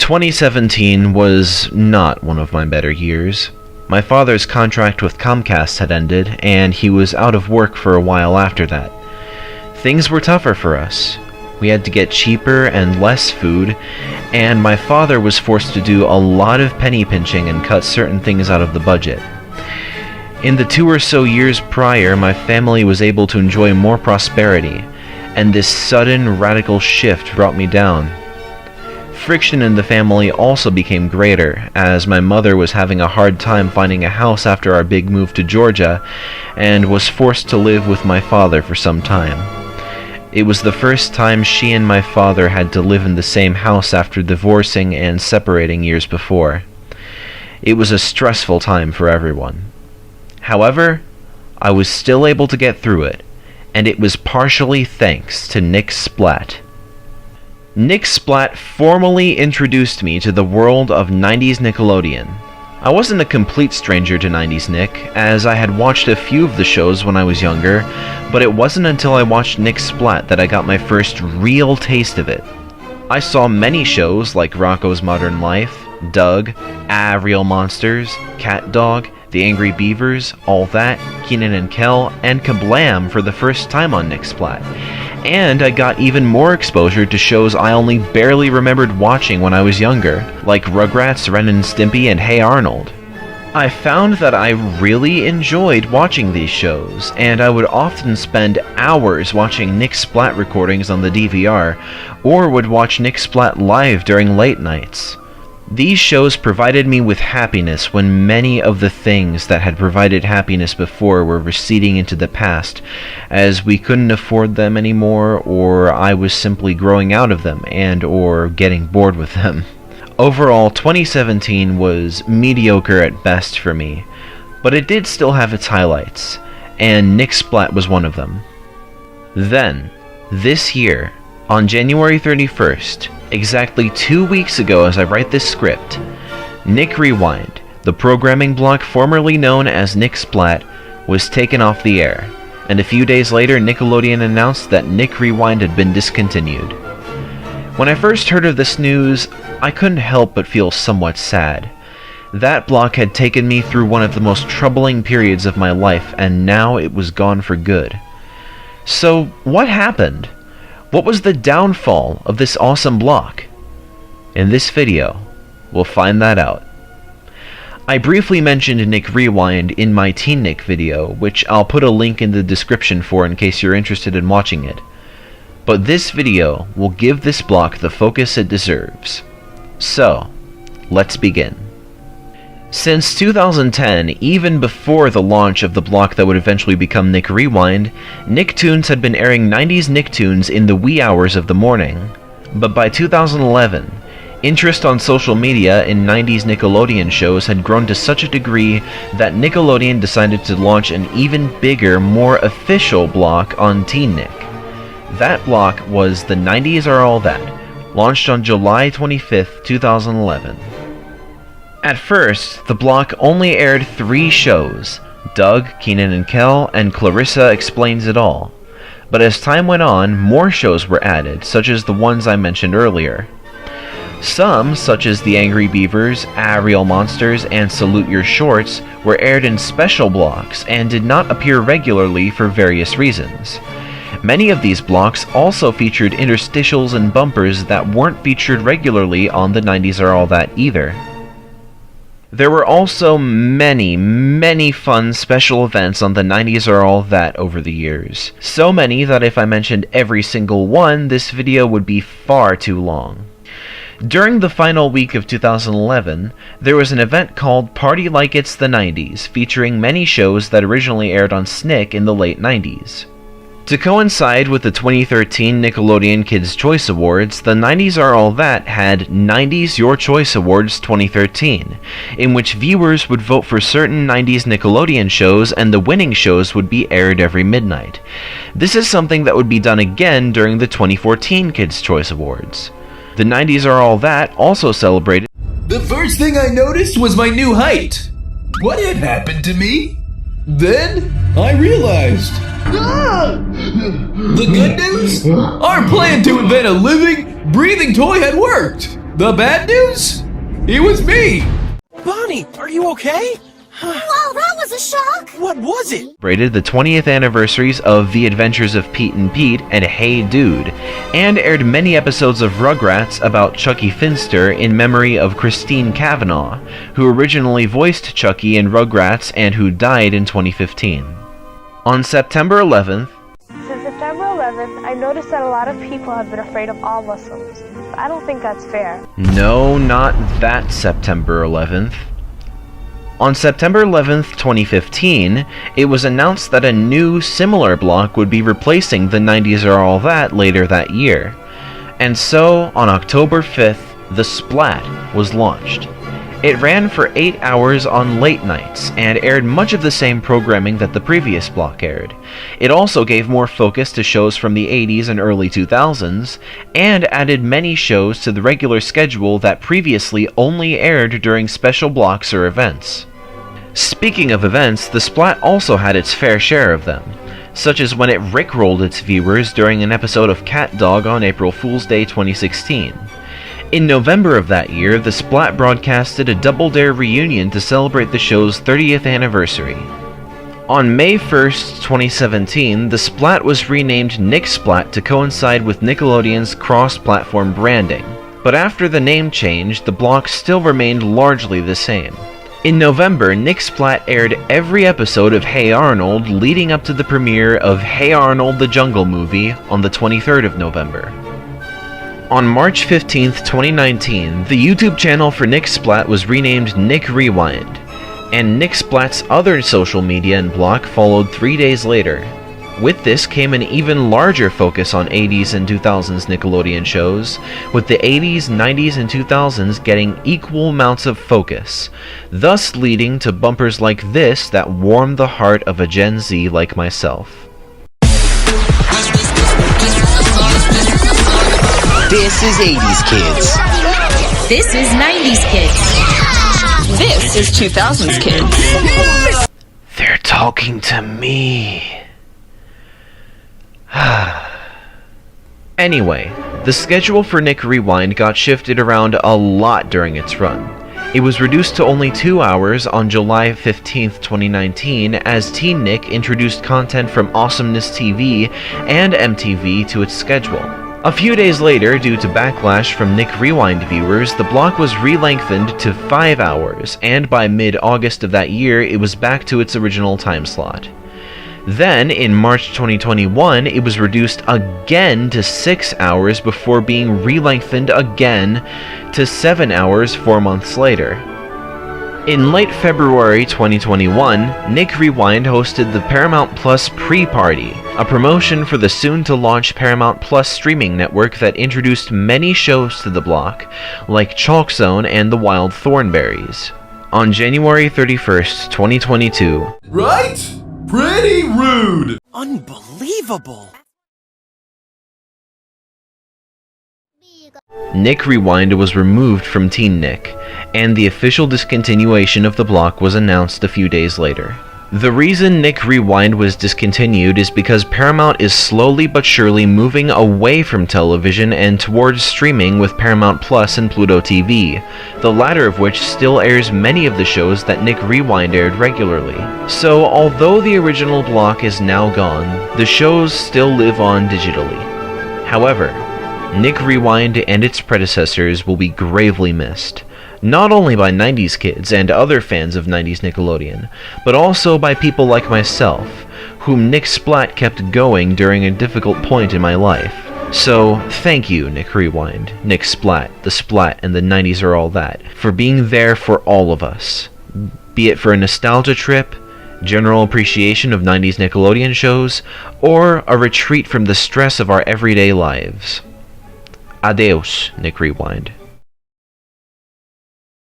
2017 was not one of my better years. My father's contract with Comcast had ended, and he was out of work for a while after that. Things were tougher for us. We had to get cheaper and less food, and my father was forced to do a lot of penny pinching and cut certain things out of the budget. In the 2 or so years prior, my family was able to enjoy more prosperity, and this sudden radical shift brought me down. Friction in the family also became greater, as my mother was having a hard time finding a house after our big move to Georgia, and was forced to live with my father for some time. It was the first time she and my father had to live in the same house after divorcing and separating years before. It was a stressful time for everyone. However, I was still able to get through it, and it was partially thanks to Nick Splat. Nick Splat formally introduced me to the world of 90s Nickelodeon. I wasn't a complete stranger to 90s Nick, as I had watched a few of the shows when I was younger, but it wasn't until I watched Nick Splat that I got my first real taste of it. I saw many shows like Rocko's Modern Life, Doug, Real Monsters, Cat Dog, The Angry Beavers, All That, Kenan and Kel, and Kablam for the first time on Nick Splat. And I got even more exposure to shows I only barely remembered watching when I was younger, like Rugrats, Ren and Stimpy, and Hey Arnold. I found that I really enjoyed watching these shows, and I would often spend hours watching Nick Splat recordings on the DVR, or would watch Nick Splat live during late nights. These shows provided me with happiness when many of the things that had provided happiness before were receding into the past, as we couldn't afford them anymore, or I was simply growing out of them or getting bored with them. Overall, 2017 was mediocre at best for me, but it did still have its highlights, and Nick Splat was one of them. Then, this year, on January 31st, exactly 2 weeks ago as I write this script, Nick Rewind, the programming block formerly known as Nick Splat, was taken off the air, and a few days later Nickelodeon announced that Nick Rewind had been discontinued. When I first heard of this news, I couldn't help but feel somewhat sad. That block had taken me through one of the most troubling periods of my life, and now it was gone for good. So, what happened? What was the downfall of this awesome block? In this video, we'll find that out. I briefly mentioned Nick Rewind in my Teen Nick video, which I'll put a link in the description for in case you're interested in watching it. But this video will give this block the focus it deserves. So, let's begin. Since 2010, even before the launch of the block that would eventually become Nick Rewind, Nicktoons had been airing 90s Nicktoons in the wee hours of the morning. But by 2011, interest on social media in 90s Nickelodeon shows had grown to such a degree that Nickelodeon decided to launch an even bigger, more official block on Teen Nick. That block was The 90s Are All That, launched on July 25th, 2011. At first, the block only aired 3 shows, Doug, Kenan and Kel, and Clarissa Explains It All. But as time went on, more shows were added, such as the ones I mentioned earlier. Some, such as The Angry Beavers, Real Monsters, and Salute Your Shorts, were aired in special blocks and did not appear regularly for various reasons. Many of these blocks also featured interstitials and bumpers that weren't featured regularly on The 90s Are All That either. There were also many fun special events on The 90s Are All That over the years. So many that if I mentioned every single one, this video would be far too long. During the final week of 2011, there was an event called Party Like It's the 90s, featuring many shows that originally aired on SNICK in the late 90s. To coincide with the 2013 Nickelodeon Kids' Choice Awards, The 90s Are All That had 90s Your Choice Awards 2013, in which viewers would vote for certain 90s Nickelodeon shows and the winning shows would be aired every midnight. This is something that would be done again during the 2014 Kids' Choice Awards. The 90s Are All That also celebrated. The first thing I noticed was my new height. What had happened to me? Then I realized. The good news? Our plan to invent a living, breathing toy had worked. The bad news? It was me! Bonnie, are you okay? Wow, that was a shock! What was it? Celebrated the 20th anniversaries of The Adventures of Pete and Pete and Hey Dude, and aired many episodes of Rugrats about Chucky Finster in memory of Christine Cavanaugh, who originally voiced Chucky in Rugrats and who died in 2015. On September 11th, Since September 11th, I noticed that a lot of people have been afraid of all Muslims. But I don't think that's fair. no, not that September 11th. On September 11th, 2015, it was announced that a new, similar block would be replacing The 90s Are All That later that year. And so, on October 5th, The Splat was launched. It ran for 8 hours on late nights, and aired much of the same programming that the previous block aired. It also gave more focus to shows from the 80s and early 2000s, and added many shows to the regular schedule that previously only aired during special blocks or events. Speaking of events, The Splat also had its fair share of them, such as when it rickrolled its viewers during an episode of Cat Dog on April Fool's Day 2016. In November of that year, The Splat broadcasted a Double Dare reunion to celebrate the show's 30th anniversary. On May 1st, 2017, The Splat was renamed Nick Splat to coincide with Nickelodeon's cross-platform branding, but after the name change, the block still remained largely the same. In November, Nick Splat aired every episode of Hey Arnold leading up to the premiere of Hey Arnold the Jungle Movie on the 23rd of November. On March 15th, 2019, the YouTube channel for Nick Splat was renamed Nick Rewind, and Nick Splat's other social media and block followed 3 days later. With this came an even larger focus on 80s and 2000s Nickelodeon shows, with the 80s, 90s, and 2000s getting equal amounts of focus, thus leading to bumpers like this that warmed the heart of a Gen Z like myself. This is 80s kids. This is 90s kids. This is 2000s kids. They're talking to me. Anyway, the schedule for Nick Rewind got shifted around a lot during its run. It was reduced to only 2 hours on July 15th, 2019, as Teen Nick introduced content from Awesomeness TV and MTV to its schedule. A few days later, due to backlash from Nick Rewind viewers, the block was re-lengthened to 5 hours, and by mid-August of that year, it was back to its original time slot. Then, in March 2021, it was reduced again to 6 hours before being re-lengthened again to 7 hours 4 months later. In late February 2021, Nick Rewind hosted the Paramount Plus Pre-Party, a promotion for the soon-to-launch Paramount Plus streaming network that introduced many shows to the block, like Chalk Zone and The Wild Thornberrys. On January 31st, 2022, Right? Pretty rude! Unbelievable. Nick Rewind was removed from Teen Nick, and the official discontinuation of the block was announced a few days later. The reason Nick Rewind was discontinued is because Paramount is slowly but surely moving away from television and towards streaming with Paramount Plus and Pluto TV, the latter of which still airs many of the shows that Nick Rewind aired regularly. So, although the original block is now gone, the shows still live on digitally. However, Nick Rewind and its predecessors will be gravely missed, not only by 90s kids and other fans of 90s Nickelodeon, but also by people like myself, whom Nick Splat kept going during a difficult point in my life. So, thank you, Nick Rewind, Nick Splat, The Splat, and the 90s Are All That, for being there for all of us, be it for a nostalgia trip, general appreciation of 90s Nickelodeon shows, or a retreat from the stress of our everyday lives. Adeus, Nick Rewind.